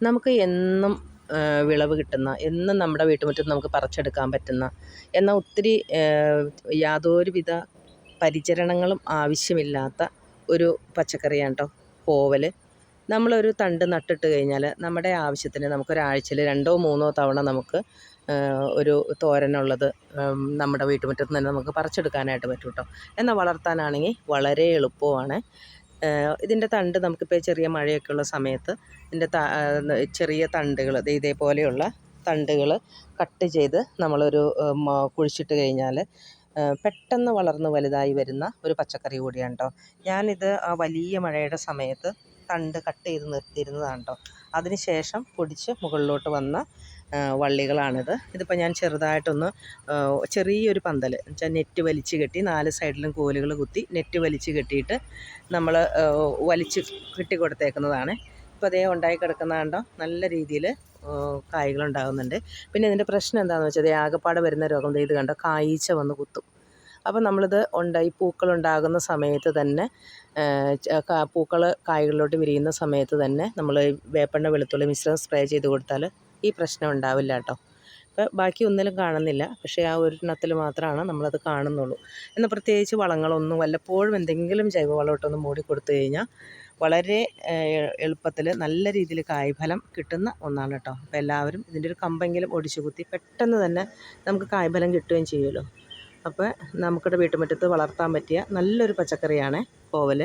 നമുക്ക് എന്നും വിളവ് കിട്ടുന്ന, എന്നും നമ്മുടെ വീട്ടുമുറ്റത്ത് നമുക്ക് പറിച്ചെടുക്കാൻ പറ്റുന്ന, എന്നാൽ ഒത്തിരി യാതൊരുവിധ പരിചരണങ്ങളും ആവശ്യമില്ലാത്ത ഒരു പച്ചക്കറിയാണ് കേട്ടോ കോവൽ. നമ്മളൊരു തണ്ട് നട്ടിട്ട് കഴിഞ്ഞാൽ നമ്മുടെ ആവശ്യത്തിന് നമുക്കൊരാഴ്ചയിൽ 2ഓ 3ഓ തവണ നമുക്ക് ഒരു തോരനുള്ളത് നമ്മുടെ വീട്ടുമുറ്റത്ത് തന്നെ നമുക്ക് പറിച്ചെടുക്കാനായിട്ട് പറ്റും കേട്ടോ. എന്നാൽ വളർത്താനാണെങ്കിൽ വളരെ എളുപ്പമാണ്. ഇതിൻ്റെ തണ്ട് നമുക്കിപ്പോൾ ചെറിയ മഴയൊക്കെ ഉള്ള സമയത്ത് ഇതിൻ്റെ ചെറിയ തണ്ടുകൾ ഇതേപോലെയുള്ള തണ്ടുകൾ കട്ട് ചെയ്ത് നമ്മളൊരു കുഴിച്ചിട്ട് കഴിഞ്ഞാൽ പെട്ടെന്ന് വളർന്ന് വലുതായി വരുന്ന ഒരു പച്ചക്കറി കൂടിയാണ് കേട്ടോ. ഞാനിത് ആ വലിയ മഴയുടെ സമയത്ത് തണ്ട് കട്ട് ചെയ്ത് നിർത്തിയിരുന്നതാണ് കേട്ടോ. അതിന് ശേഷം പൊടിച്ച് മുകളിലോട്ട് വന്ന വള്ളികളാണിത്. ഇതിപ്പോൾ ഞാൻ ചെറുതായിട്ടൊന്ന് ചെറിയൊരു പന്തൽ എന്നുവെച്ചാൽ നെറ്റ് വലിച്ച് കെട്ടി 4 സൈഡിലും കോലുകൾ കുത്തി നെറ്റ് വലിച്ച് കെട്ടിയിട്ട് നമ്മൾ വലിച്ച് കെട്ടി കൊടുത്തേക്കുന്നതാണ്. ഇപ്പോൾ അതേ ഉണ്ടായി കിടക്കുന്ന കണ്ടോ, നല്ല രീതിയിൽ കായ്കളുണ്ടാകുന്നുണ്ട്. പിന്നെ ഇതിൻ്റെ പ്രശ്നം എന്താണെന്ന് വെച്ചാൽ ആകപ്പാടെ വരുന്ന രോഗം ഇത് കണ്ടോ, കായീച്ച വന്ന് കുത്തും. അപ്പോൾ നമ്മളിത് ഈ പൂക്കളുണ്ടാകുന്ന സമയത്ത് തന്നെ പൂക്കൾ കായ്കളിലോട്ട് വിരിയുന്ന സമയത്ത് തന്നെ നമ്മൾ വേപ്പെണ്ണ വെളുത്തുള്ളി മിശ്രിതം സ്പ്രേ ചെയ്ത് കൊടുത്താൽ ഈ പ്രശ്നം ഉണ്ടാവില്ല കേട്ടോ. അപ്പോൾ ബാക്കി ഒന്നിലും കാണുന്നില്ല, പക്ഷേ ആ ഒരെണ്ണത്തിൽ മാത്രമാണ് നമ്മളത് കാണുന്നുള്ളൂ. എന്നാൽ പ്രത്യേകിച്ച് വളങ്ങളൊന്നും വല്ലപ്പോഴും എന്തെങ്കിലും ജൈവവളമിട്ടൊന്ന് മൂടി കൊടുത്തു കഴിഞ്ഞാൽ വളരെ എളുപ്പത്തിൽ നല്ല രീതിയിൽ കായ്ഫലം കിട്ടുന്ന ഒന്നാണ് കേട്ടോ. അപ്പോൾ എല്ലാവരും ഇതിൻ്റെ ഒരു കമ്പെങ്കിലും ഒടിച്ചു കുത്തി പെട്ടെന്ന് തന്നെ നമുക്ക് കായ്ഫലം കിട്ടുകയും ചെയ്യുമല്ലോ. അപ്പോൾ നമുക്കിവിടെ വീട്ടുമുറ്റത്ത് വളർത്താൻ പറ്റിയ നല്ലൊരു പച്ചക്കറിയാണ് കോവൽ.